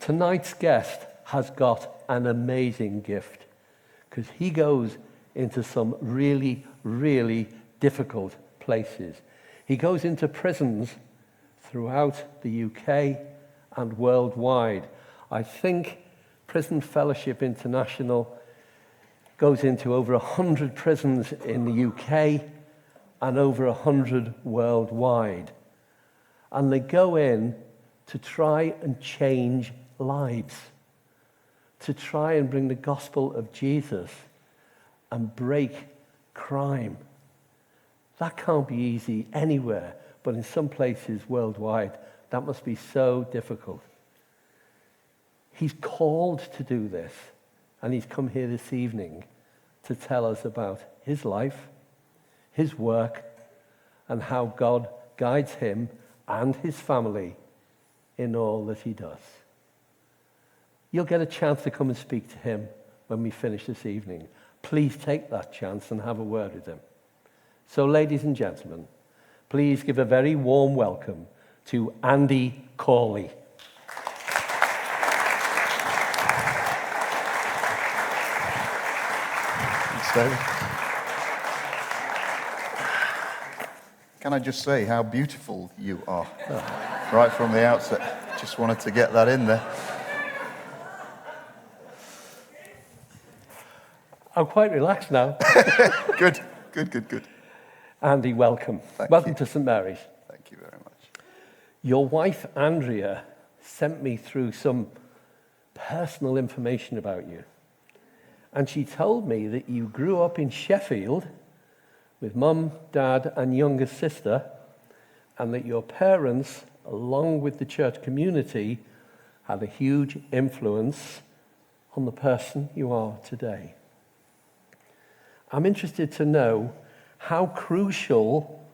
Tonight's guest has got an amazing gift because he goes into some really, really difficult places. He goes into prisons throughout the UK and worldwide. I think Prison Fellowship International goes into over 100 prisons in the UK and over 100 worldwide. And they go in to try and change lives, to try and bring the gospel of Jesus and break crime. That can't be easy anywhere, but in some places worldwide, that must be so difficult. He's called to do this, and he's come here this evening to tell us about his life, his work, and how God guides him and his family in all that he does. You'll get a chance to come and speak to him when we finish this evening. Please take that chance and have a word with him. So, ladies and gentlemen, please give a very warm welcome to Andy Corley. Thanks, David. Can I just say how beautiful you are? Right from the outset. Just wanted to get that in there. I'm quite relaxed now. Good. Andy, welcome. Welcome to St. Mary's. Thank you very much. Your wife, Andrea, sent me through some personal information about you. And she told me that you grew up in Sheffield with mum, dad, and younger sister, and that your parents, along with the church community, had a huge influence on the person you are today. I'm interested to know how crucial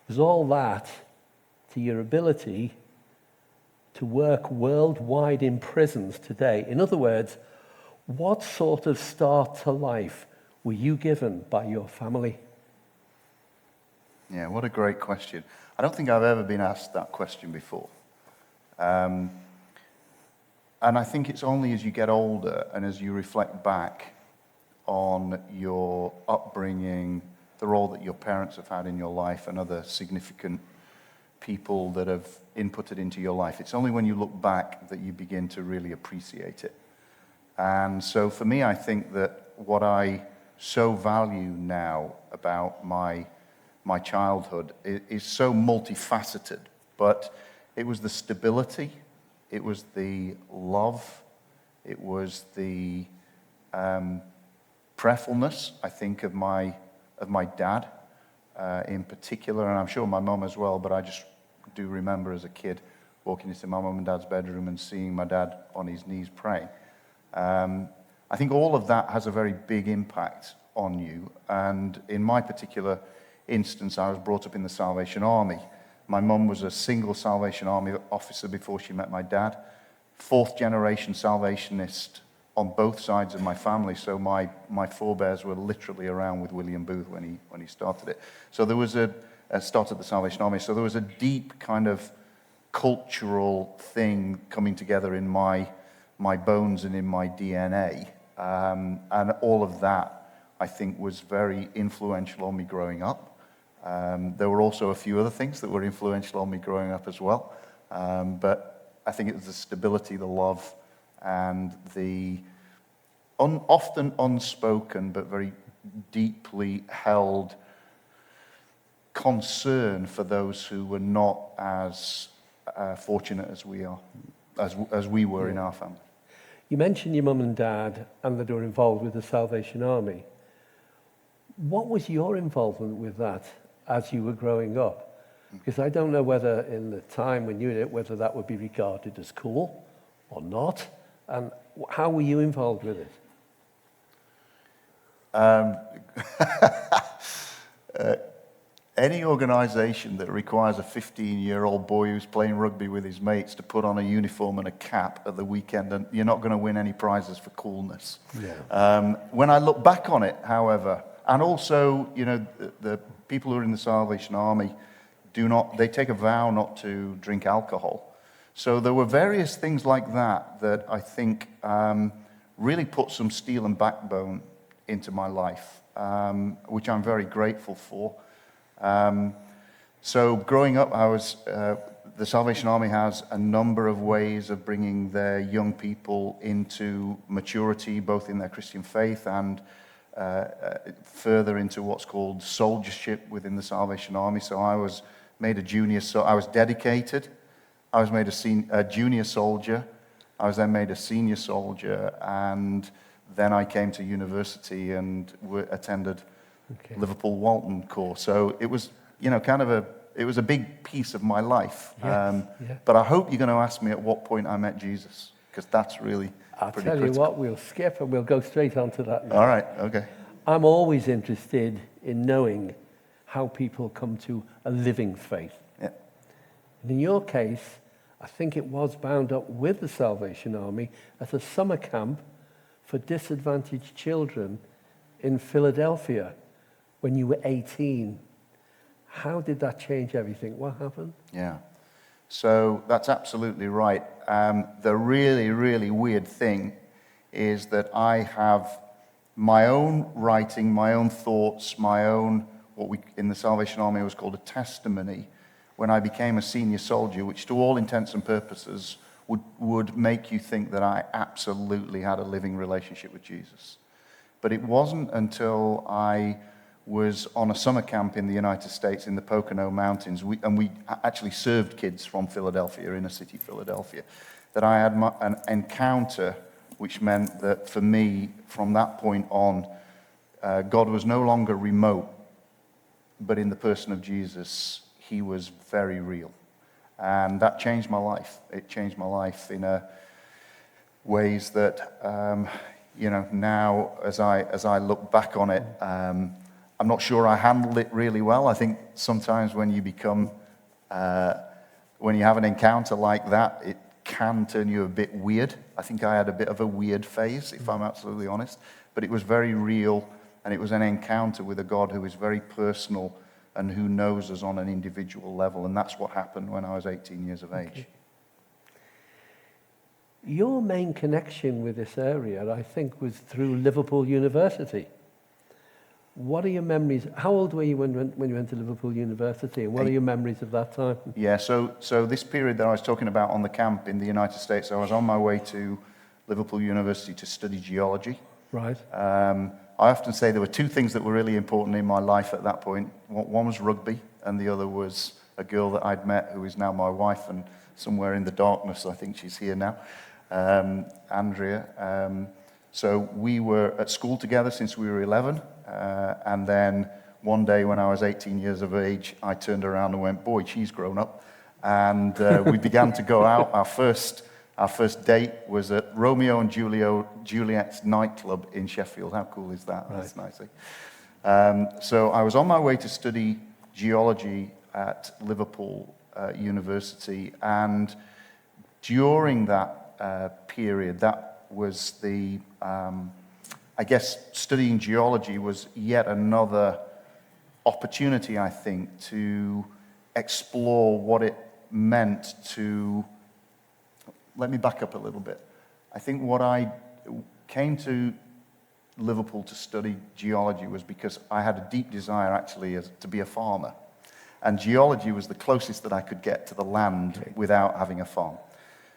was all that to your ability to work worldwide in prisons today. In other words, what sort of start to life were you given by your family? Yeah, what a great question. I don't think I've ever been asked that question before. And I think it's only as you get older and as you reflect back on your upbringing, the role that your parents have had in your life and other significant people that have inputted into your life. It's only when you look back that you begin to really appreciate it. And so for me, I think that what I so value now about my childhood is so multifaceted, but it was the stability, it was the love, it was the prayerfulness, I think, of my dad in particular, and I'm sure my mum as well, but I just do remember as a kid walking into my mum and dad's bedroom and seeing my dad on his knees praying. I think all of that has a very big impact on you, and in my particular instance, I was brought up in the Salvation Army. My mum was a single Salvation Army officer before she met my dad, fourth generation Salvationist on both sides of my family, so my forebears were literally around with William Booth when he started it. So there was started the Salvation Army, so there was a deep kind of cultural thing coming together in my bones and in my DNA, and all of that, I think, was very influential on me growing up. There were also a few other things that were influential on me growing up as well, but I think it was the stability, the love, and the often unspoken but very deeply held concern for those who were not as fortunate as we are, as we were in our family. You mentioned your mum and dad and that they were involved with the Salvation Army. What was your involvement with that as you were growing up? Because I don't know whether in the time when you did it, whether that would be regarded as cool or not. And how were you involved with it? Any organisation that requires a 15-year-old boy who's playing rugby with his mates to put on a uniform and a cap at the weekend, and you're not going to win any prizes for coolness. Yeah. When I look back on it, however, and also, you know, the people who are in the Salvation Army they take a vow not to drink alcohol. So there were various things like that that I think really put some steel and backbone into my life, which I'm very grateful for. So growing up, the Salvation Army has a number of ways of bringing their young people into maturity, both in their Christian faith and further into what's called soldiership within the Salvation Army. So I was made a junior, so I was dedicated. I was made a junior soldier. I was then made a senior soldier, and then I came to university and attended Liverpool Walton course. So it was, it was a big piece of my life. Yes, But I hope you're going to ask me at what point I met Jesus, because that's really I'll pretty tell critical. you what, we'll skip and we'll go straight on to that now. All right, okay. I'm always interested in knowing how people come to a living faith. Yeah. And in your case, I think it was bound up with the Salvation Army at a summer camp for disadvantaged children in Philadelphia when you were 18. How did that change everything? What happened? Yeah. So that's absolutely right. The really, really weird thing is that I have my own writing, my own thoughts, my own, what we in the Salvation Army was called a testimony, when I became a senior soldier, which to all intents and purposes would make you think that I absolutely had a living relationship with Jesus. But it wasn't until I was on a summer camp in the United States in the Pocono Mountains, and we actually served kids from Philadelphia, inner city Philadelphia, that I had an encounter which meant that for me, from that point on, God was no longer remote, but in the person of Jesus, he was very real. And that changed my life. It changed my life in ways that, now as I look back on it, I'm not sure I handled it really well. I think sometimes when you when you have an encounter like that, it can turn you a bit weird. I think I had a bit of a weird phase, if I'm absolutely honest. But it was very real, and it was an encounter with a God who is very personal and who knows us on an individual level. And that's what happened when I was 18 years of age. Okay. Your main connection with this area, I think, was through Liverpool University. What are your memories? How old were you when you went to Liverpool University, and what are your memories of that time? Yeah, so this period that I was talking about on the camp in the United States, I was on my way to Liverpool University to study geology. Right. I often say there were two things that were really important in my life at that point. One was rugby, and the other was a girl that I'd met who is now my wife, and somewhere in the darkness, I think she's here now, Andrea. So we were at school together since we were 11, and then one day when I was 18 years of age, I turned around and went, boy, she's grown up. And we began to go out. Our first date was at Romeo and Juliet's nightclub in Sheffield. How cool is that? Right. That's nice. So I was on my way to study geology at Liverpool University, and during that period, that was I guess studying geology was yet another opportunity, I think, to explore what it meant to... Let me back up a little bit. I think what I came to Liverpool to study geology was because I had a deep desire, actually, to be a farmer. And geology was the closest that I could get to the land without having a farm.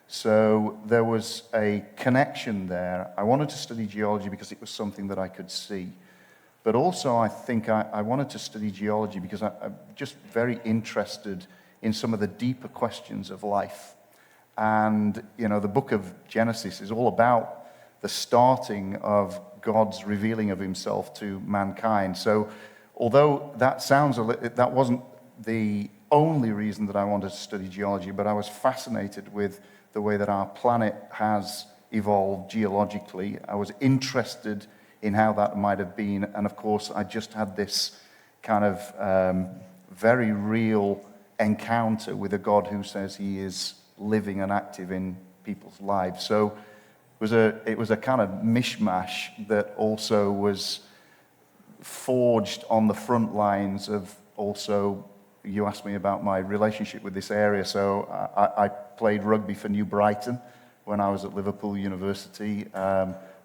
So there was a connection there. I wanted to study geology because it was something that I could see. But also I think I wanted to study geology because I'm just very interested in some of the deeper questions of life. And, the book of Genesis is all about the starting of God's revealing of himself to mankind. So although that wasn't the only reason that I wanted to study geology, but I was fascinated with the way that our planet has evolved geologically. I was interested in how that might have been. And of course, I just had this kind of very real encounter with a God who says he is living and active in people's lives. So it was a kind of mishmash that also was forged on the front lines of also, you asked me about my relationship with this area, so played rugby for New Brighton when I was at Liverpool University.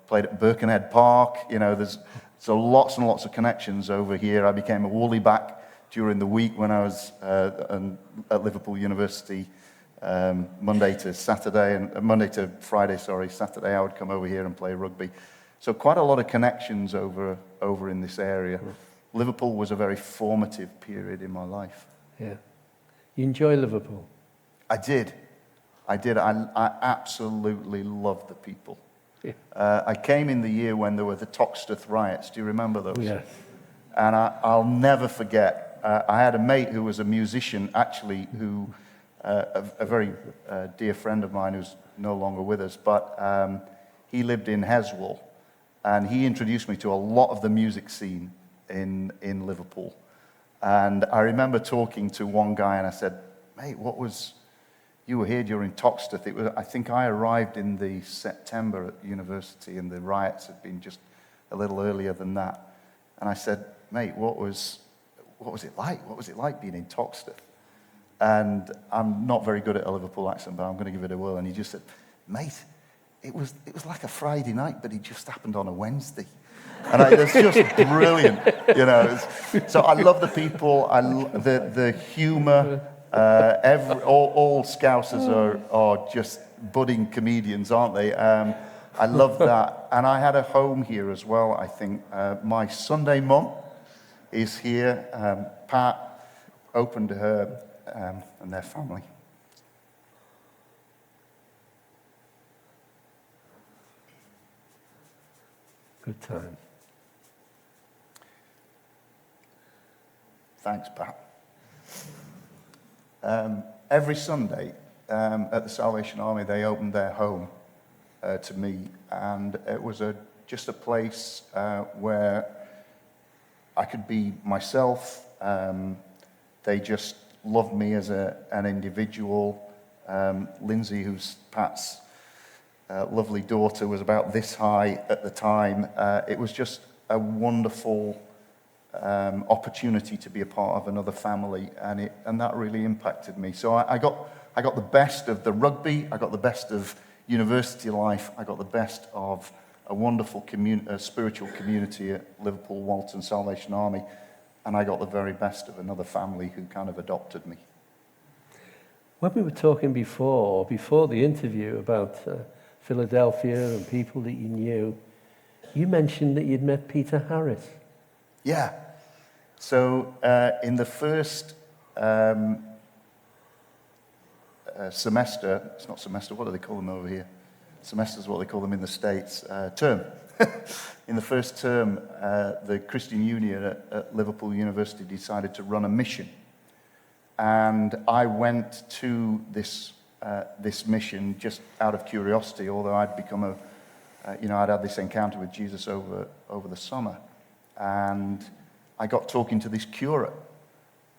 Played at Birkenhead Park. You know, there's so lots and lots of connections over here. I became a woolly back during the week when I was at Liverpool University. Monday to Friday, Saturday I would come over here and play rugby. So quite a lot of connections over in this area. Liverpool was a very formative period in my life. Yeah. You enjoy Liverpool? I did. I absolutely loved the people. Yeah. I came in the year when there were the Toxteth riots. Do you remember those? Yes. And I'll never forget. I had a mate who was a musician, actually, who a very dear friend of mine who's no longer with us, but he lived in Heswall, and he introduced me to a lot of the music scene in Liverpool. And I remember talking to one guy, and I said, mate, you were here during Toxteth. I think I arrived in the September at university, and the riots had been just a little earlier than that. And I said, mate, what was it like? What was it like being in Toxteth? And I'm not very good at a Liverpool accent, but I'm going to give it a whirl. And he just said, mate, it was like a Friday night, but it just happened on a Wednesday. And it's just brilliant, you know. So I love the people, the humour. All Scousers are just budding comedians, aren't they? I love that. And I had a home here as well, I think. My Sunday mum is here. Pat opened her and their family. Good time. Thanks, Pat. Every Sunday at the Salvation Army, they opened their home to me, and it was just a place where I could be myself. They just loved me as an individual. Lindsay, who's Pat's lovely daughter, was about this high at the time. It was just a wonderful opportunity to be a part of another family, and that really impacted me. So I got the best of the rugby, I got the best of university life, I got the best of a wonderful spiritual community at Liverpool Walton Salvation Army, and I got the very best of another family who kind of adopted me. When we were talking before the interview about Philadelphia and people that you knew, you mentioned that you'd met Peter Harris. Yeah. So in the first semester, it's not semester, what do they call them over here? Semester is what they call them in the States. Term. In the first term, the Christian Union at Liverpool University decided to run a mission. And I went to this mission just out of curiosity, although I'd become I'd had this encounter with Jesus over the summer. And I got talking to this curate.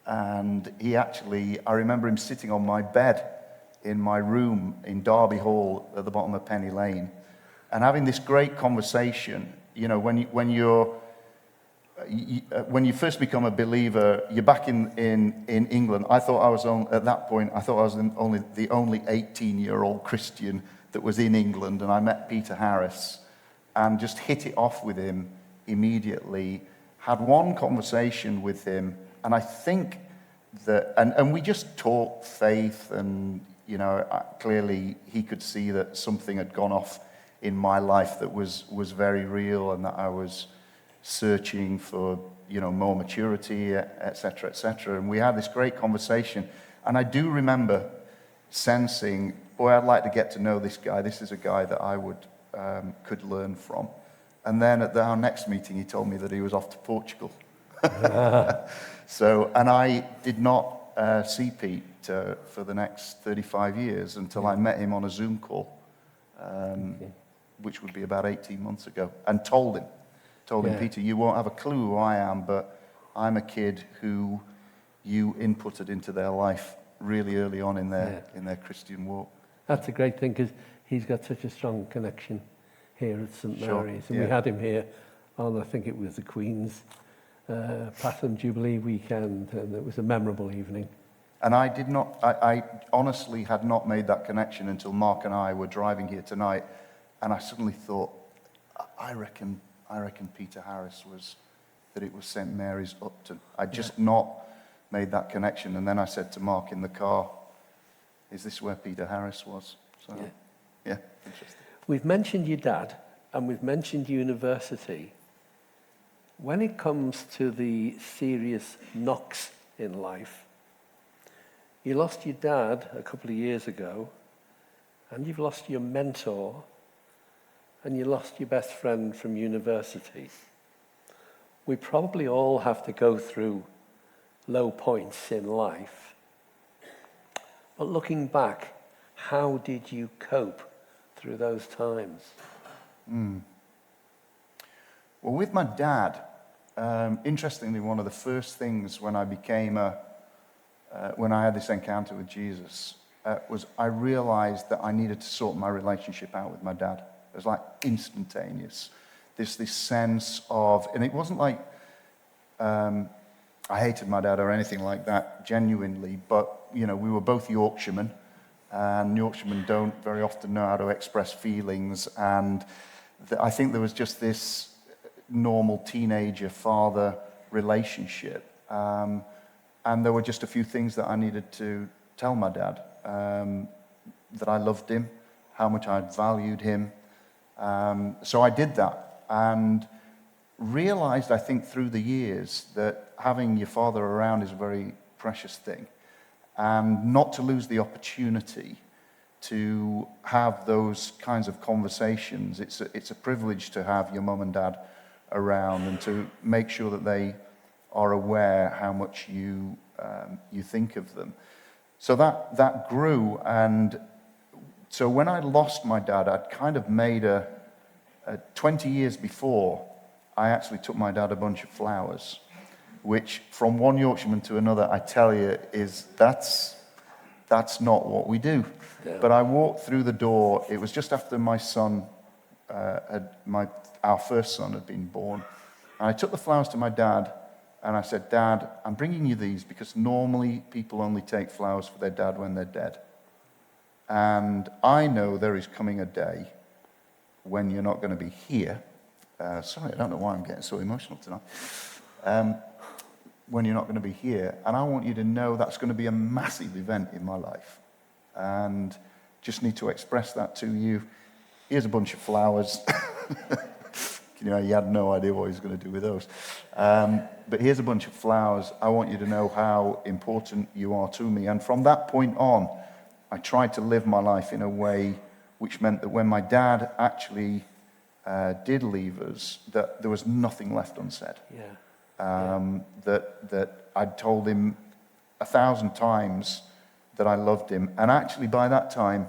And I remember him sitting on my bed in my room in Derby Hall at the bottom of Penny Lane, and having this great conversation. You know, when you first become a believer, you're back in England. At that point, I thought I was the only 18-year-old Christian that was in England, and I met Peter Harris and just hit it off with him immediately. Had one conversation with him, and I think that, and we just talked faith, and clearly he could see that something had gone off in my life that was very real, and that I was searching for more maturity, etc., etc. And we had this great conversation, and I do remember sensing, boy, I'd like to get to know this guy. This is a guy that I could learn from. And then at our next meeting, he told me that he was off to Portugal. And I did not see Pete for the next 35 years until I met him on a Zoom call, which would be about 18 months ago, and told him, Peter, you won't have a clue who I am, but I'm a kid who you inputted into their life really early on in their Christian walk. That's a great thing, because he's got such a strong connection here at St. Mary's. And we had him here on, I think it was the Queen's Platinum Jubilee weekend, and it was a memorable evening. And I honestly had not made that connection until Mark and I were driving here tonight, and I suddenly thought, I reckon Peter Harris it was St. Mary's Upton. I'd just not made that connection. And then I said to Mark in the car, is this where Peter Harris was? So, yeah, interesting. We've mentioned your dad, and we've mentioned university. When it comes to the serious knocks in life, you lost your dad a couple of years ago, and you've lost your mentor, and you lost your best friend from university. We probably all have to go through low points in life. But looking back, how did you cope through those times? Well, with my dad, interestingly, one of the first things when I when I had this encounter with Jesus, was I realized that I needed to sort my relationship out with my dad. It was like instantaneous. This sense of, and it wasn't like I hated my dad or anything like that, genuinely, but, we were both Yorkshiremen, and Yorkshiremen don't very often know how to express feelings, and I think there was just this normal teenager-father relationship. And there were just a few things that I needed to tell my dad, that I loved him, how much I valued him. So I did that, and realized, I think, through the years that having your father around is a very precious thing, and not to lose the opportunity to have those kinds of conversations. It's a privilege to have your mum and dad around, and to make sure that they are aware how much you think of them. So that grew, and so when I lost my dad, I'd kind of made 20 years before, I actually took my dad a bunch of flowers, which from one Yorkshireman to another, I tell you, that's not what we do. Yeah. But I walked through the door. It was just after my son, our first son had been born. And I took the flowers to my dad, and I said, Dad, I'm bringing you these because normally people only take flowers for their dad when they're dead. And I know there is coming a day when you're not going to be here. Sorry, I don't know why I'm getting so emotional tonight. When you're not going to be here. And I want you to know that's going to be a massive event in my life. And just need to express that to you. Here's a bunch of flowers. He had no idea what he was going to do with those. But here's a bunch of flowers. I want you to know how important you are to me. And from that point on, I tried to live my life in a way which meant that when my dad actually did leave us, that there was nothing left unsaid. That I'd told him 1,000 times that I loved him. And actually, by that time,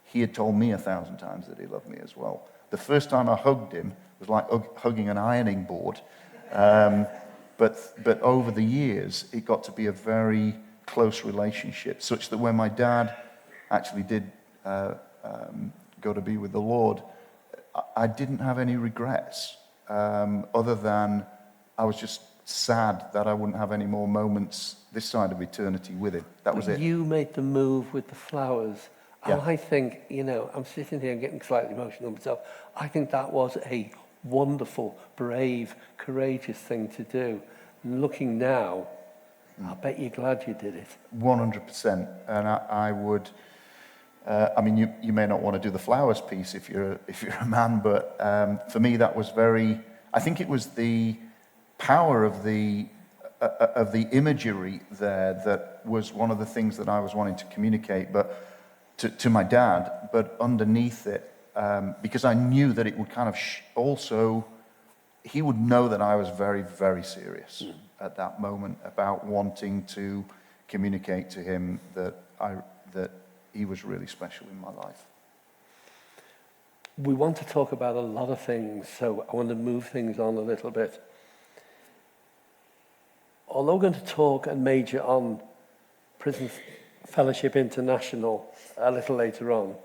he had told me 1,000 times that he loved me as well. The first time I hugged him was like hugging an ironing board. But over the years, it got to be a very close relationship, such that when my dad actually did go to be with the Lord, I didn't have any regrets, other than I was just sad that I wouldn't have any more moments this side of eternity with him. That was it. You made the move with the flowers. Yeah. And I think, I'm sitting here and getting slightly emotional myself. I think that was a wonderful, brave, courageous thing to do. Looking now, I bet you're glad you did it. 100%. And I would, you may not want to do the flowers piece if you're a man, but for me that was I think it was the power of the imagery there that was one of the things that I was wanting to communicate, but to my dad, but underneath it, because I knew that it would kind of also, he would know that I was very, very serious at that moment about wanting to communicate to him that he was really special in my life. We want to talk about a lot of things, so I want to move things on a little bit. Although we're going to talk and major on Prison Fellowship International a little later on,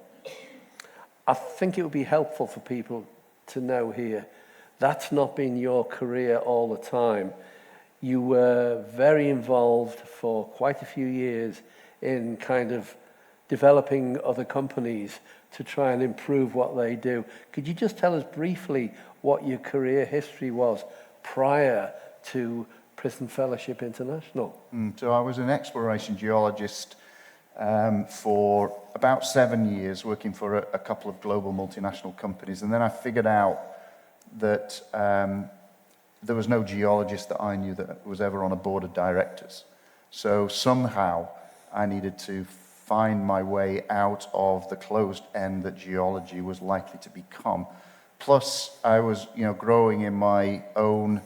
I think it would be helpful for people to know here that's not been your career all the time. you were very involved for quite a few years in kind of developing other companies to try and improve what they do. Could you just tell us briefly what your career history was prior to Prison Fellowship International? So I was an exploration geologist for about 7 years, working for a couple of global multinational companies. And then I figured out that there was no geologist that I knew that was ever on a board of directors. So somehow I needed to find my way out of the closed end that geology was likely to become. Plus, I was, growing in my own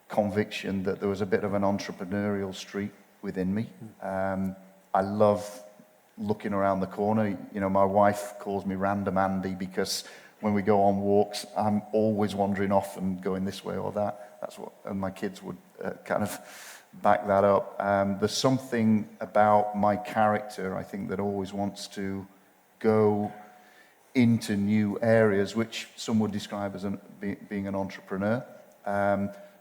conviction that there was a bit of an entrepreneurial streak within me. I love looking around the corner. My wife calls me Random Andy because when we go on walks, I'm always wandering off and going this way or that. And my kids would kind of back that up. There's something about my character, I think, that always wants to go into new areas, which some would describe as being an entrepreneur.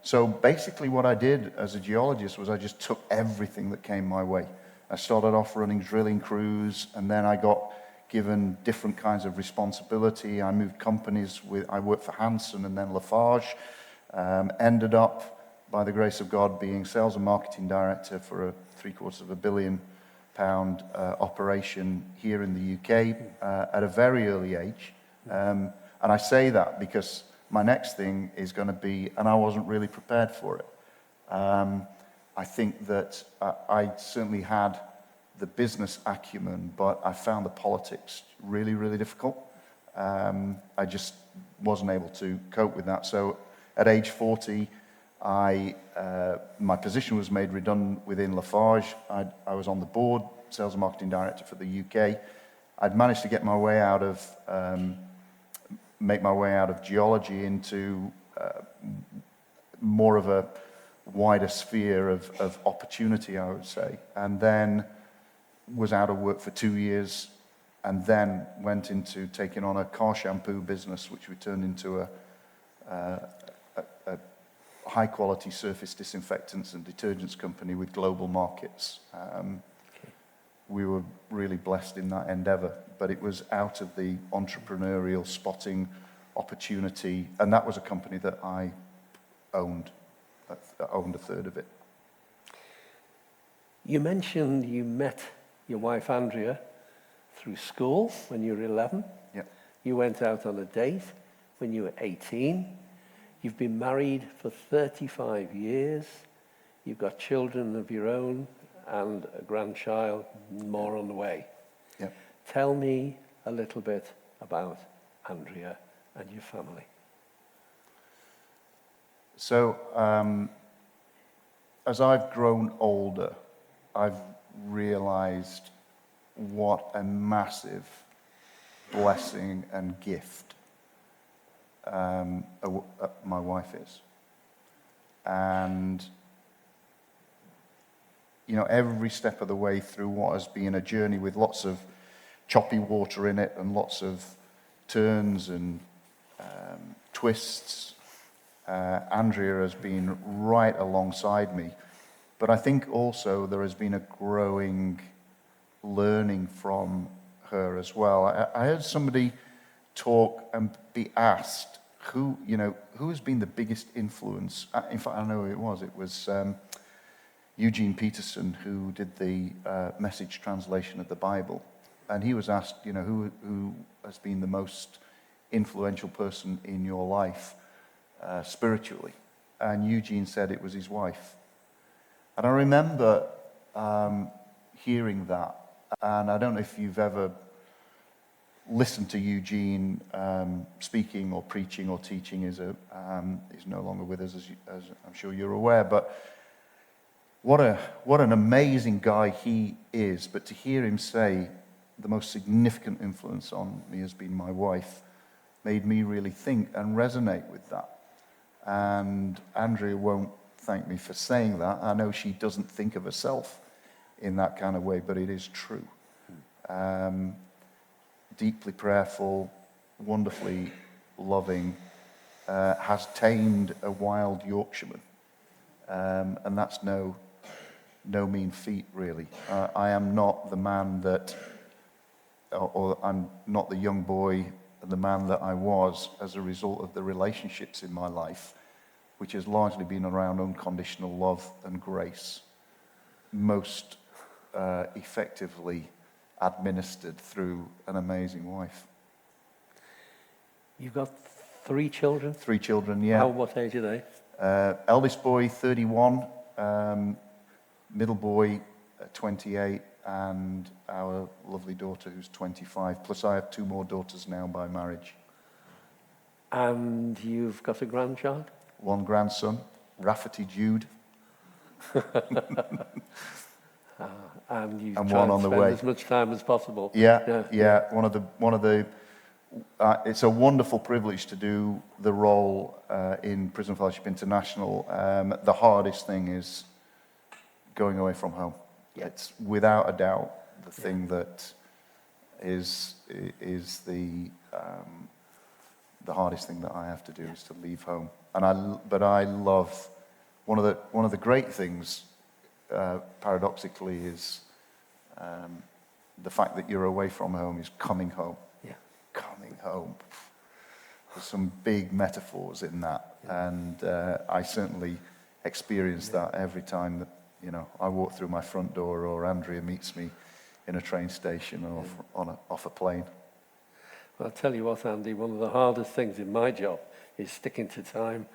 So basically what I did as a geologist was I just took everything that came my way. I started off running drilling crews, and then I got given different kinds of responsibility. I moved companies. I worked for Hansen and then Lafarge. Ended up, by the grace of God, being sales and marketing director for a £750 million operation here in the UK at a very early age. And I say that because my next thing is going to be, and I wasn't really prepared for it. I think that I certainly had the business acumen, but I found the politics really, really difficult. I just wasn't able to cope with that. So at age 40, my position was made redundant within Lafarge. I was on the board, sales and marketing director for the UK. I'd managed to get my way out of, make my way out of geology into more of a wider sphere of opportunity, I would say. And then was out of work for 2 years, and then went into taking on a car shampoo business, which we turned into a high-quality surface disinfectants and detergents company with global markets. We were really blessed in that endeavor, but it was out of the entrepreneurial spotting opportunity, and that was a company that I owned. I owned a third of it. You mentioned you met your wife Andrea through school when you were 11. Yep. You went out on a date when you were 18. You've been married for 35 years. You've got children of your own and a grandchild, more on the way. Yep. Tell me a little bit about Andrea and your family. So, as I've grown older, I've realized what a massive blessing and gift my wife is. And, every step of the way through what has been a journey with lots of choppy water in it and lots of turns and twists, Andrea has been right alongside me. But I think also there has been a growing learning from her as well. I heard somebody talk and be asked who has been the biggest influence. In fact, I know who it was. It was Eugene Peterson, who did the Message translation of the Bible. And he was asked, who has been the most influential person in your life spiritually? And Eugene said it was his wife. And I remember hearing that, and I don't know if you've ever listened to Eugene speaking or preaching or teaching. He's no longer with us, as I'm sure you're aware, but what an amazing guy he is. But to hear him say the most significant influence on me has been my wife made me really think and resonate with that. And Andrea won't thank me for saying that. I know she doesn't think of herself in that kind of way, but it is true. Deeply prayerful, wonderfully loving, has tamed a wild Yorkshireman. And that's no mean feat, really. I am not the man that, or I'm not the young boy, the man that I was as a result of the relationships in my life, which has largely been around unconditional love and grace, most effectively administered through an amazing wife. You've got 3 children? 3 children, yeah. What age are they? Eldest boy, 31, middle boy, 28, and our lovely daughter who's 25. Plus I have 2 more daughters now by marriage. And you've got a grandchild? 1 grandson, Rafferty Jude. And you And try one and on the spend way. as much time as possible. Yeah. One of the. It's a wonderful privilege to do the role in Prison Fellowship International. The hardest thing is going away from home. Yeah. It's without a doubt the thing that is the hardest thing that I have to do is to leave home. But I love one of the great things. Paradoxically, is the fact that you're away from home is coming home. Yeah. Coming home. There's some big metaphors in that, and I certainly experience that every time that I walk through my front door, or Andrea meets me in a train station or off a plane. Well, I'll tell you what, Andy, one of the hardest things in my job is sticking to time.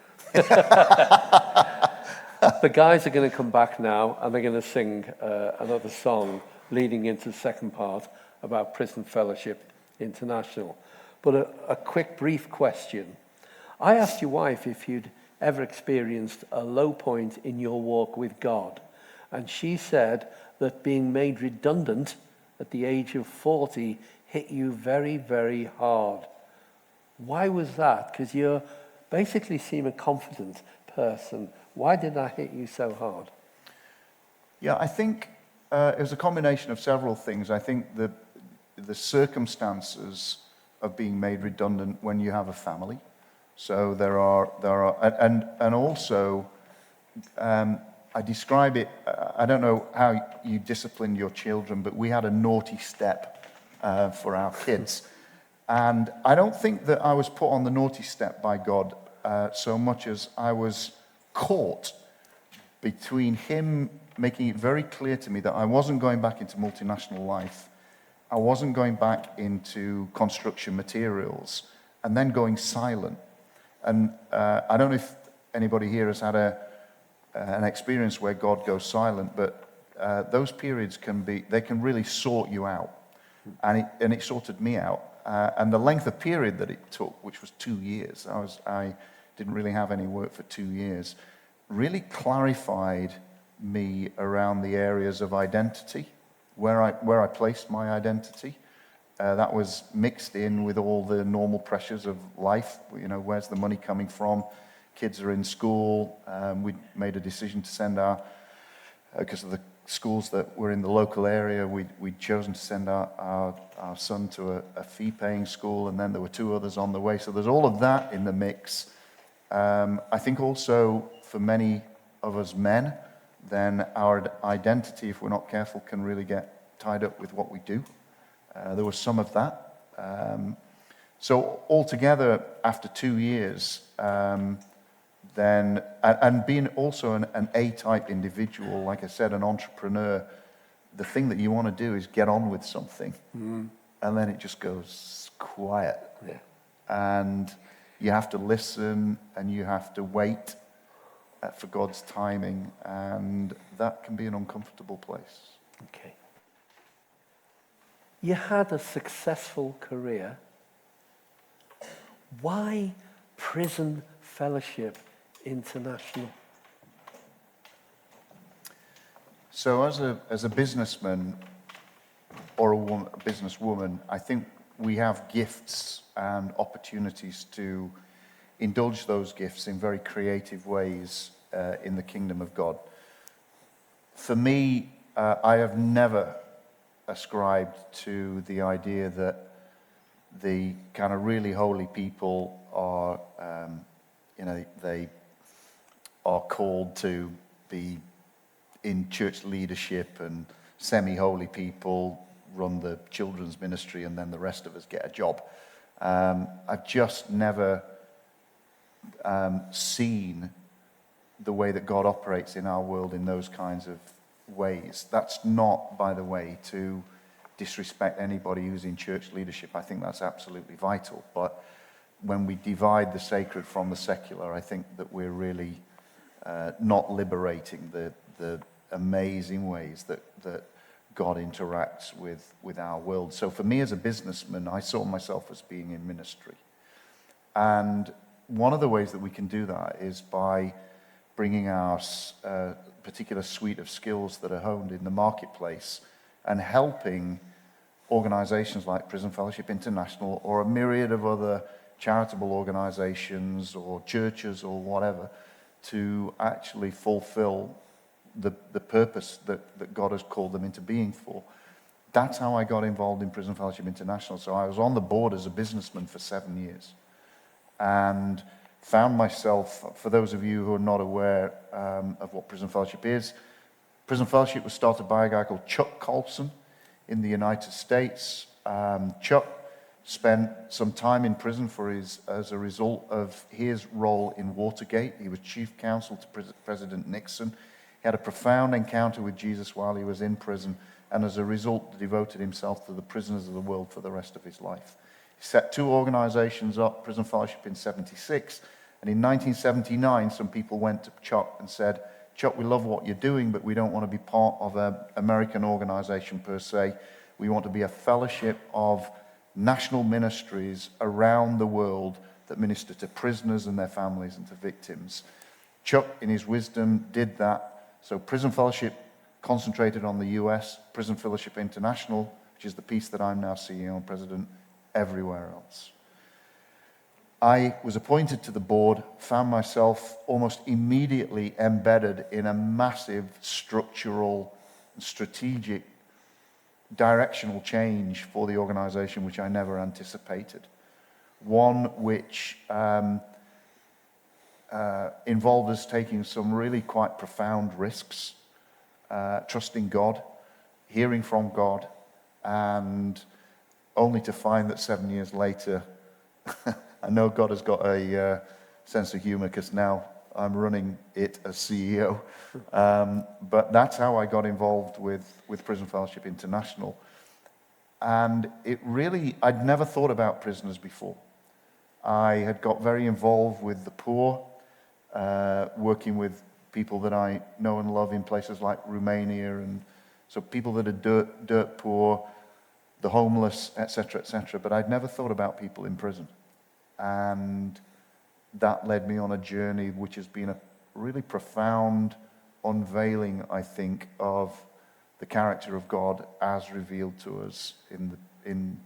The guys are going to come back now, and they're going to sing another song leading into the second part about Prison Fellowship International. But a quick, brief question. I asked your wife if you'd ever experienced a low point in your walk with God, and she said that being made redundant at the age of 40 hit you very, very hard. Why was that? Because you basically seem a confident person. Why did that hit you so hard? Yeah, I think it was a combination of several things. I think the circumstances of being made redundant when you have a family. So there are, and also, I describe it. I don't know how you discipline your children, but we had a naughty step for our kids, and I don't think that I was put on the naughty step by God so much as I was caught between him making it very clear to me that I wasn't going back into multinational life, I wasn't going back into construction materials, and then going silent. And I don't know if anybody here has had an experience where God goes silent, but those periods can really sort you out, and it sorted me out. And the length of period that it took, which was 2 years, I didn't really have any work for 2 years, really clarified me around the areas of identity, where I placed my identity. That was mixed in with all the normal pressures of life. Where's the money coming from? Kids are in school. We made a decision to send because of the schools that were in the local area, we'd chosen to send our son to a fee-paying school, and then there were 2 others on the way. So there's all of that in the mix. I think also for many of us men, then our identity, if we're not careful, can really get tied up with what we do. There was some of that. So altogether, after 2 years, then, and being also an A-type individual, like I said, an entrepreneur, the thing that you want to do is get on with something, and then it just goes quiet. Yeah. And you have to listen, and you have to wait for God's timing, and that can be an uncomfortable place. Okay. You had a successful career. Why Prison Fellowship International? So as a businessman or a businesswoman, I think we have gifts and opportunities to indulge those gifts in very creative ways in the kingdom of God. For me, I have never ascribed to the idea that the kind of really holy people are, they are called to be in church leadership, and semi-holy people run the children's ministry, and then the rest of us get a job. I've just never seen the way that God operates in our world in those kinds of ways. That's not, by the way, to disrespect anybody who's in church leadership. I think that's absolutely vital. But when we divide the sacred from the secular, I think that we're really not liberating the amazing ways that God interacts with our world. So for me as a businessman, I saw myself as being in ministry. And one of the ways that we can do that is by bringing our particular suite of skills that are honed in the marketplace and helping organizations like Prison Fellowship International or a myriad of other charitable organizations or churches or whatever to actually fulfill the purpose that God has called them into being for. That's how I got involved in Prison Fellowship International. So I was on the board as a businessman for 7 years and found myself, for those of you who are not aware of what Prison Fellowship is, Prison Fellowship was started by a guy called Chuck Colson in the United States. Chuck spent some time in prison as a result of his role in Watergate. He was chief counsel to President Nixon. He had a profound encounter with Jesus while he was in prison, and as a result devoted himself to the prisoners of the world for the rest of his life. He set 2 organizations up, Prison Fellowship in 1976, and in 1979 some people went to Chuck and said, Chuck, we love what you're doing, but we don't want to be part of an American organization per se. We want to be a fellowship of national ministries around the world that minister to prisoners and their families and to victims. Chuck, in his wisdom, did that. So Prison Fellowship concentrated on the US, Prison Fellowship International, which is the piece that I'm now CEO and president, everywhere else. I was appointed to the board, found myself almost immediately embedded in a massive structural, strategic, directional change for the organization which I never anticipated. One which involved us taking some really quite profound risks, trusting God, hearing from God, and only to find that 7 years later, I know God has got a sense of humor because now I'm running it as CEO. But that's how I got involved with Prison Fellowship International. And it really, I'd never thought about prisoners before. I had got very involved with the poor, working with people that I know and love in places like Romania, and so people that are dirt poor, the homeless, etc., etc. But I'd never thought about people in prison. And that led me on a journey which has been a really profound unveiling, I think, of the character of God as revealed to us in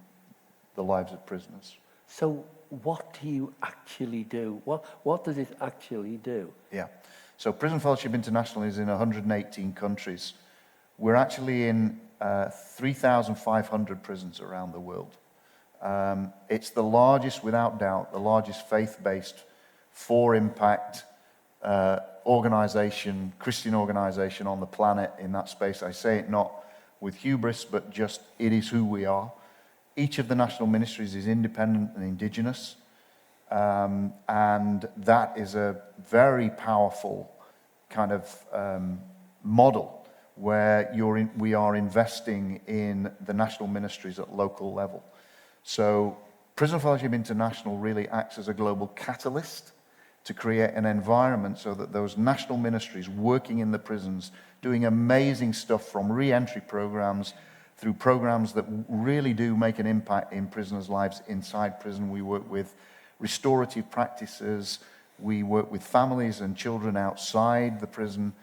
the lives of prisoners. So what do you actually do? What does it actually do? Yeah. So Prison Fellowship International is in 118 countries. We're actually in 3,500 prisons around the world. It's the largest, without doubt, the largest faith-based, for-impact organization, Christian organization on the planet in that space. I say it not with hubris, but just it is who we are. Each of the national ministries is independent and indigenous, and that is a very powerful kind of model where we are investing in the national ministries at local level. So Prison Fellowship International really acts as a global catalyst to create an environment so that those national ministries working in the prisons, doing amazing stuff from re-entry programs through programs that really do make an impact in prisoners' lives inside prison. We work with restorative practices. We work with families and children outside the prison.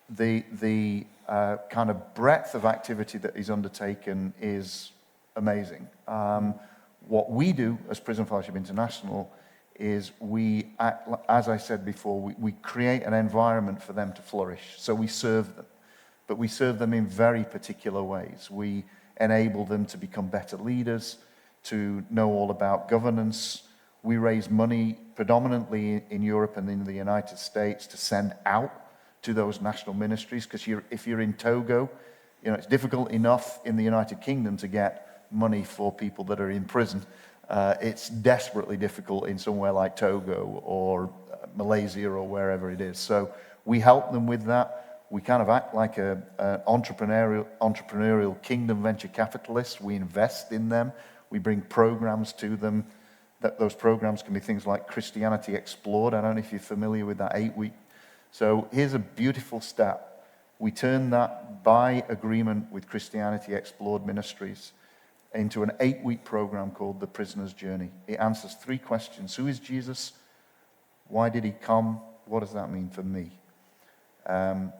The kind of breadth of activity that is undertaken is amazing. What we do as Prison Fellowship International is we act, as I said before, we create an environment for them to flourish. So we serve them, but we serve them in very particular ways. We enable them to become better leaders, to know all about governance. We raise money predominantly in Europe and in the United States to send out to those national ministries, because if you're in Togo, it's difficult enough in the United Kingdom to get money for people that are in prison. It's desperately difficult in somewhere like Togo or Malaysia or wherever it is. So we help them with that. We kind of act like an entrepreneurial kingdom venture capitalist. We invest in them. We bring programs to them. Those programs can be things like Christianity Explored. I don't know if you're familiar with that 8-week. So here's a beautiful stat. We turned that by agreement with Christianity Explored Ministries into an 8-week program called The Prisoner's Journey. It answers 3 questions. Who is Jesus? Why did he come? What does that mean for me?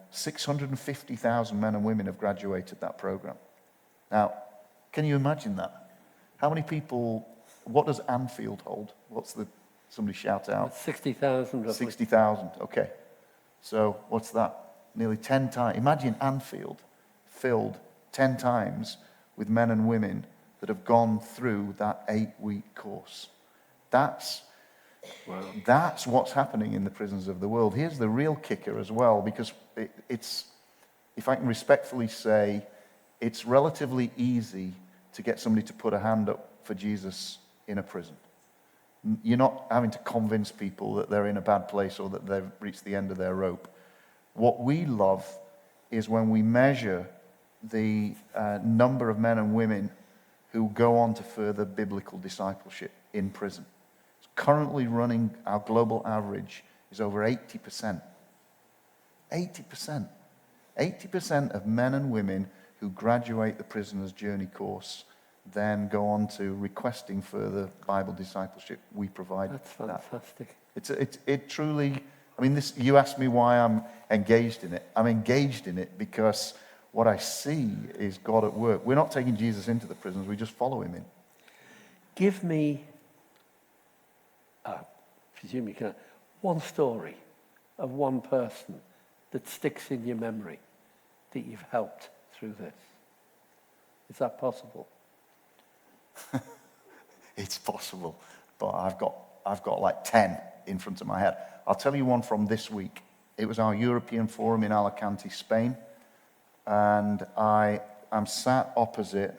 650,000 men and women have graduated that program. Now, can you imagine that? How many people, what does Anfield hold? Somebody shout out. 60,000. 60,000, okay. So what's that? Nearly 10 times. Imagine Anfield filled 10 times with men and women that have gone through that 8-week course. That's what's happening in the prisons of the world. Here's the real kicker as well, because it's, if I can respectfully say, it's relatively easy to get somebody to put a hand up for Jesus in a prison. You're not having to convince people that they're in a bad place or that they've reached the end of their rope. What we love is when we measure the number of men and women who go on to further biblical discipleship in prison. It's currently running, our global average is over 80%. 80%. 80% of men and women who graduate the Prisoner's Journey course then go on to requesting further Bible discipleship. We provide That's fantastic. It truly, you asked me why I'm engaged in it. I'm engaged in it because what I see is God at work. We're not taking Jesus into the prisons, we just follow him in. Give me, presume you can, one story of one person that sticks in your memory that you've helped through this. Is that possible? It's possible, but I've got like 10 in front of my head. I'll tell you one from this week. It was our European Forum in Alicante, Spain, and I am sat opposite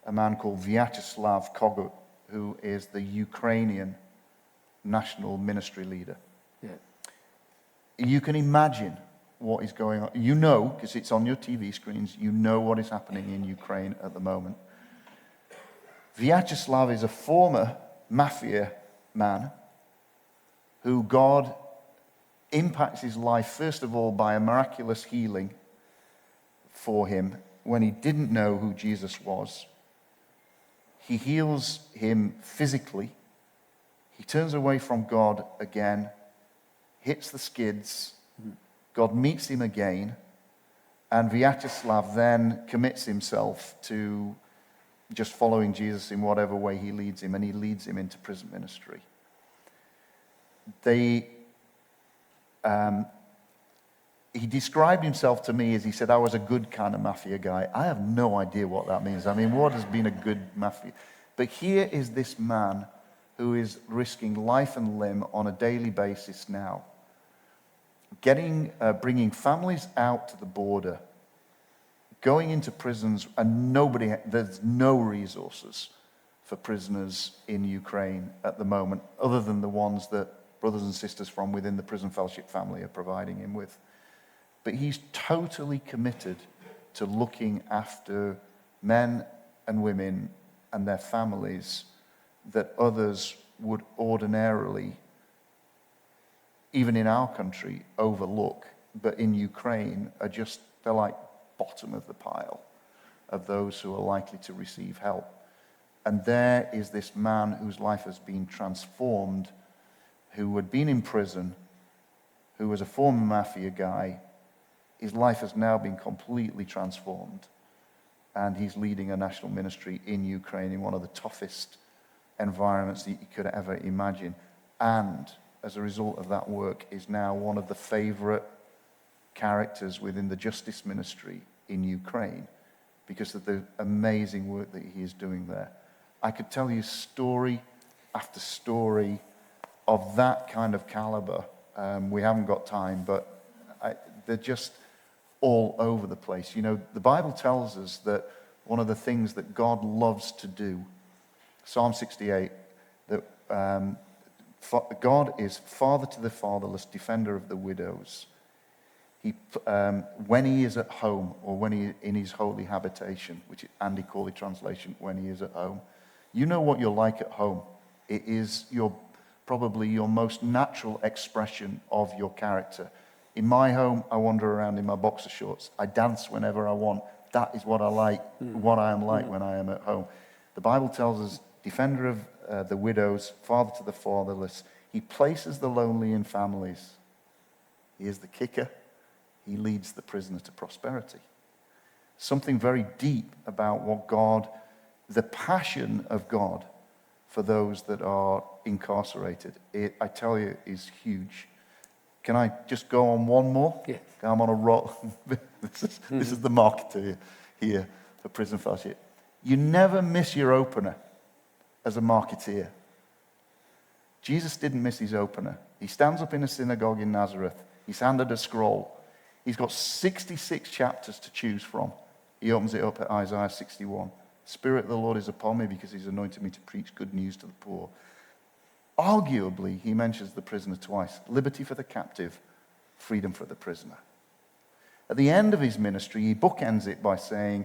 a man called Vyacheslav Kogut, who is the Ukrainian national ministry leader. Yeah. You can imagine what is going on. You know, because it's on your TV screens, you know what is happening in Ukraine at the moment. Vyacheslav is a former mafia man who God impacts his life, first of all, by a miraculous healing for him when he didn't know who Jesus was. He heals him physically. He turns away from God again, hits the skids. God meets him again, and Vyacheslav then commits himself to just following Jesus in whatever way he leads him, and he leads him into prison ministry. He described himself to me as, he said, I was a good kind of mafia guy. I have no idea what that means. What has been a good mafia? But here is this man who is risking life and limb on a daily basis now, bringing families out to the border, going into prisons, and there's no resources for prisoners in Ukraine at the moment, other than the ones that brothers and sisters from within the prison fellowship family are providing him with. But he's totally committed to looking after men and women and their families that others would ordinarily, even in our country, overlook, but in Ukraine they're like bottom of the pile of those who are likely to receive help. And there is this man whose life has been transformed, who had been in prison, who was a former mafia guy. His life has now been completely transformed, and he's leading a national ministry in Ukraine in one of the toughest environments that you could ever imagine. And as a result of that work, is now one of the favorite characters within the justice ministry in Ukraine because of the amazing work that he is doing there. I could tell you story after story of that kind of caliber. We haven't got time, but they're just all over the place. You know, the Bible tells us that one of the things that God loves to do, Psalm 68, that God is father to the fatherless, defender of the widows. When he is at home, or when he in his holy habitation, which is Andy Corley translation, when he is at home. You know what you're like at home. It is probably your most natural expression of your character. In my home, I wander around in my boxer shorts. I dance whenever I want. That is what I like, what I am like when I am at home. The Bible tells us, defender of the widows, father to the fatherless. He places the lonely in families. He is the kicker. He leads the prisoner to prosperity. Something very deep about what God, the passion of God for those that are incarcerated, I tell you, is huge. Can I just go on one more? Yes. I'm on a roll. This is the marketer here for Prison Fellowship. You never miss your opener as a marketeer. Jesus didn't miss his opener. He stands up in a synagogue in Nazareth. He's handed a scroll. He's got 66 chapters to choose from. He opens it up at Isaiah 61. Spirit of the Lord is upon me because he's anointed me to preach good news to the poor. Arguably, he mentions the prisoner twice. Liberty for the captive, freedom for the prisoner. At the end of his ministry, he bookends it by saying,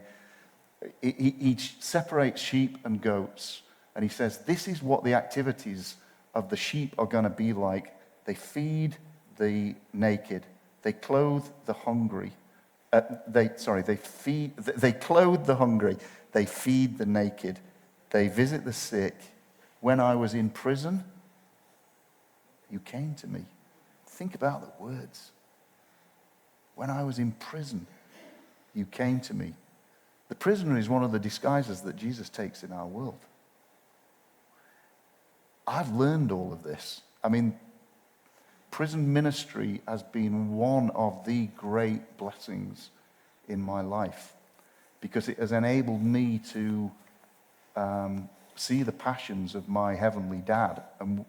he separates sheep and goats. And he says, this is what the activities of the sheep are going to be like. They feed the naked. They clothe the hungry. They clothe the hungry. They feed the naked. They visit the sick. When I was in prison, you came to me. Think about the words. When I was in prison, you came to me. The prisoner is one of the disguises that Jesus takes in our world. I've learned all of this. I mean, prison ministry has been one of the great blessings in my life because it has enabled me to see the passions of my heavenly dad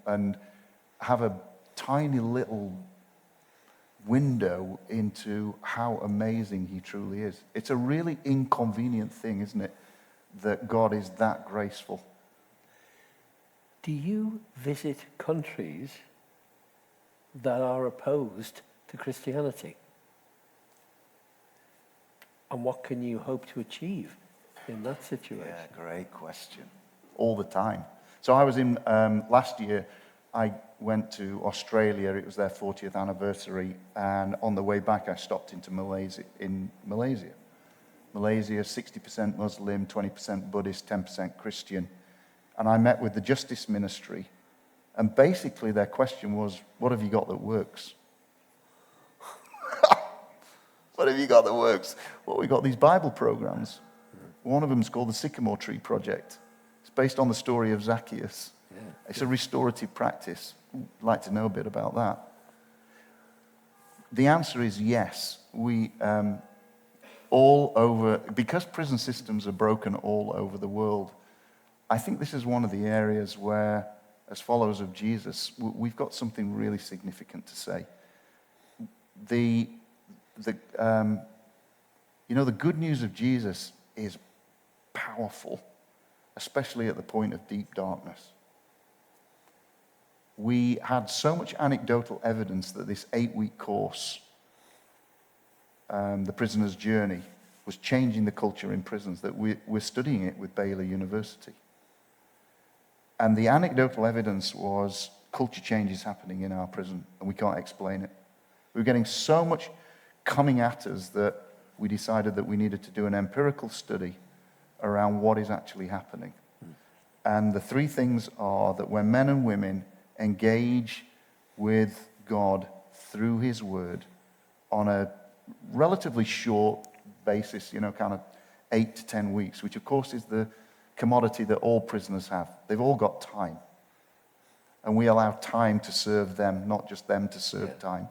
and have a tiny little window into how amazing he truly is. It's a really inconvenient thing, isn't it, that God is that graceful. Do you visit countries that are opposed to Christianity? And what can you hope to achieve in that situation? Yeah, great question. All the time. So I was in, last year, I went to Australia. It was their 40th anniversary. And on the way back, I stopped into Malaysia. Malaysia, 60% Muslim, 20% Buddhist, 10% Christian. And I met with the Justice Ministry. And basically their question was, what have you got that works? What have you got that works? Well, we got these Bible programs. One of them is called the Sycamore Tree Project. It's based on the story of Zacchaeus. Yeah. It's a restorative practice. I'd like to know a bit about that. The answer is yes. We, all over, because prison systems are broken all over the world, I think this is one of the areas where, as followers of Jesus, we've got something really significant to say. The good news of Jesus is powerful, especially at the point of deep darkness. We had so much anecdotal evidence that this 8-week course, The Prisoner's Journey, was changing the culture in prisons, that we're studying it with Baylor University. And the anecdotal evidence was culture change is happening in our prison, and we can't explain it. We were getting so much coming at us that we decided that we needed to do an empirical study around what is actually happening. And the three things are that when men and women engage with God through his word on a relatively short basis, kind of 8 to 10 weeks, which of course is the commodity that all prisoners have. They've all got time. And we allow time to serve them, not just them to serve time.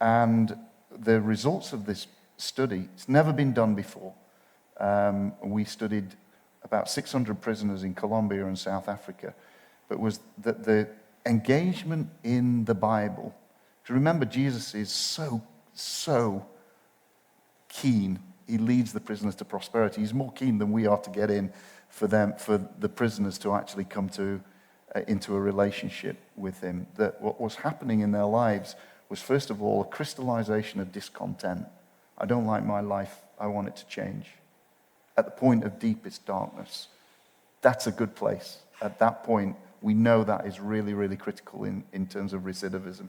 And the results of this study, it's never been done before. We studied about 600 prisoners in Colombia and South Africa. but was that the engagement in the Bible. To remember, Jesus is so keen. He leads the prisoners to prosperity. He's more keen than we are to get in for the prisoners to actually come to into a relationship with him. That what was happening in their lives was, first of all, a crystallization of discontent. I don't like my life. I want it to change. At the point of deepest darkness, that's a good place. At that point, we know that is really, really critical in terms of recidivism.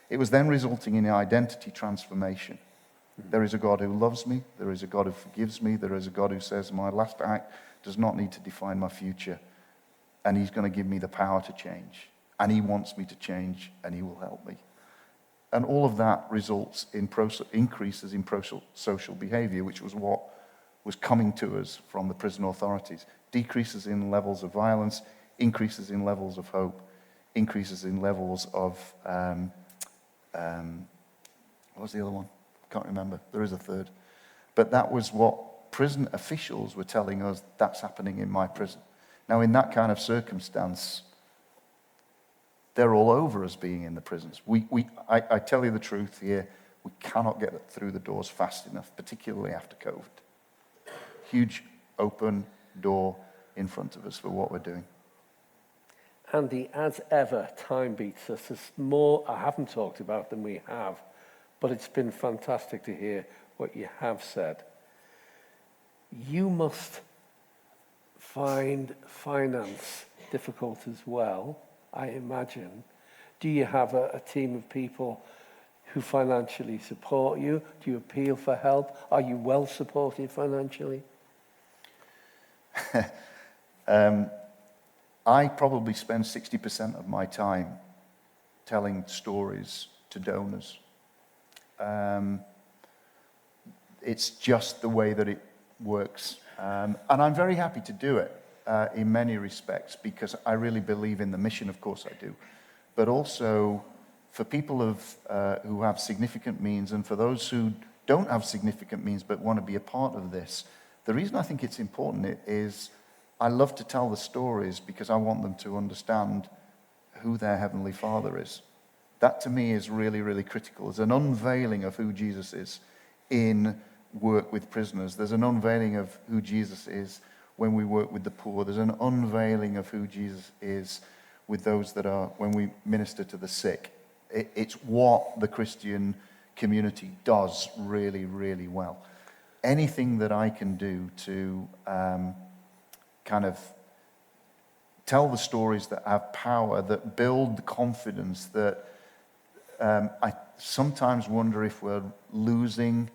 It was then resulting in an identity transformation. There is a God who loves me. There is a God who forgives me. There is a God who says my last act does not need to define my future. And he's going to give me the power to change. And he wants me to change, and he will help me. And all of that results in increases in social behavior, which was what was coming to us from the prison authorities. Decreases in levels of violence, increases in levels of hope, increases in levels of, what was the other one? Can't remember. There is a third. But that was what prison officials were telling us, that's happening in my prison. Now, in that kind of circumstance, they're all over us being in the prisons. I tell you the truth here, we cannot get through the doors fast enough, particularly after COVID. Huge open door in front of us for what we're doing. Andy, as ever, time beats us. There's more I haven't talked about than we have, but it's been fantastic to hear what you have said. You must find finance difficult as well, I imagine. Do you have a team of people who financially support you? Do you appeal for help? Are you well supported financially? I probably spend 60% of my time telling stories to donors. It's just the way that it works. And I'm very happy to do it in many respects, because I really believe in the mission, of course I do. But also for people who have significant means, and for those who don't have significant means but want to be a part of this, the reason I think it's important is I love to tell the stories because I want them to understand who their Heavenly Father is. That to me is really, really critical. There's an unveiling of who Jesus is in work with prisoners. There's an unveiling of who Jesus is when we work with the poor. There's an unveiling of who Jesus is with those that are, when we minister to the sick. It's what the Christian community does really, really well. Anything that I can do to kind of tell the stories that have power, that build the confidence, that I sometimes wonder if we're losing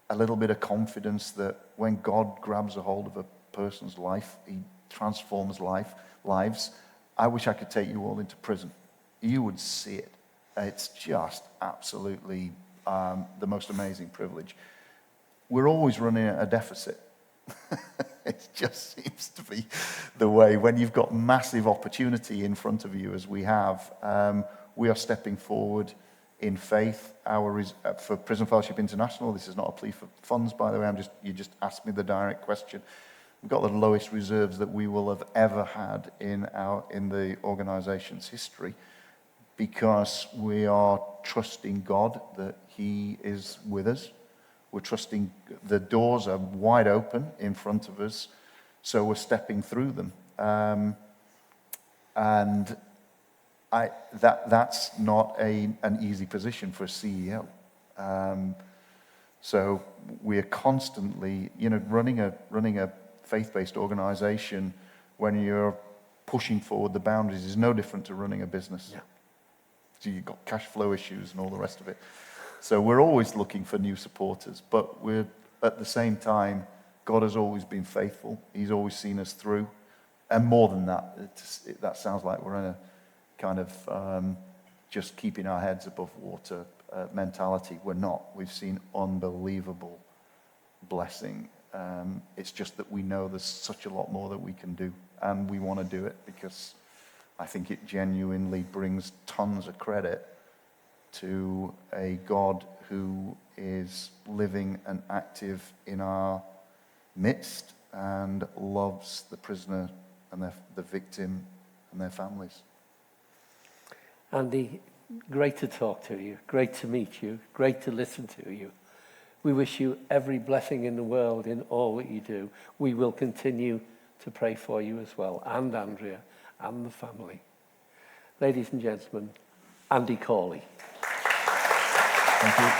a little bit of confidence that when God grabs a hold of a person's life, he transforms lives. I wish I could take you all into prison. You would see it. It's just absolutely the most amazing privilege. We're always running at a deficit. It just seems to be the way. When you've got massive opportunity in front of you, as we have, we are stepping forward in faith. For Prison Fellowship International, this is not a plea for funds, by the way. You just asked me the direct question. We've got the lowest reserves that we will have ever had in the organization's history, because we are trusting God that he is with us. We're trusting the doors are wide open in front of us, so we're stepping through them. And that's not an easy position for a CEO. So we're constantly, running a faith-based organization when you're pushing forward the boundaries is no different to running a business. Yeah. So you've got cash flow issues and all the rest of it. So we're always looking for new supporters, but we're at the same time, God has always been faithful. He's always seen us through. And more than that, that sounds like we're in a kind of just keeping our heads above water mentality. We're not. We've seen unbelievable blessing. It's just that we know there's such a lot more that we can do, and we want to do it because I think it genuinely brings tons of credit to a God who is living and active in our midst and loves the prisoner and the victim and their families. Andy, great to talk to you, great to meet you, great to listen to you. We wish you every blessing in the world in all that you do. We will continue to pray for you as well, and Andrea, and the family. Ladies and gentlemen, Andy Corley. Thank you.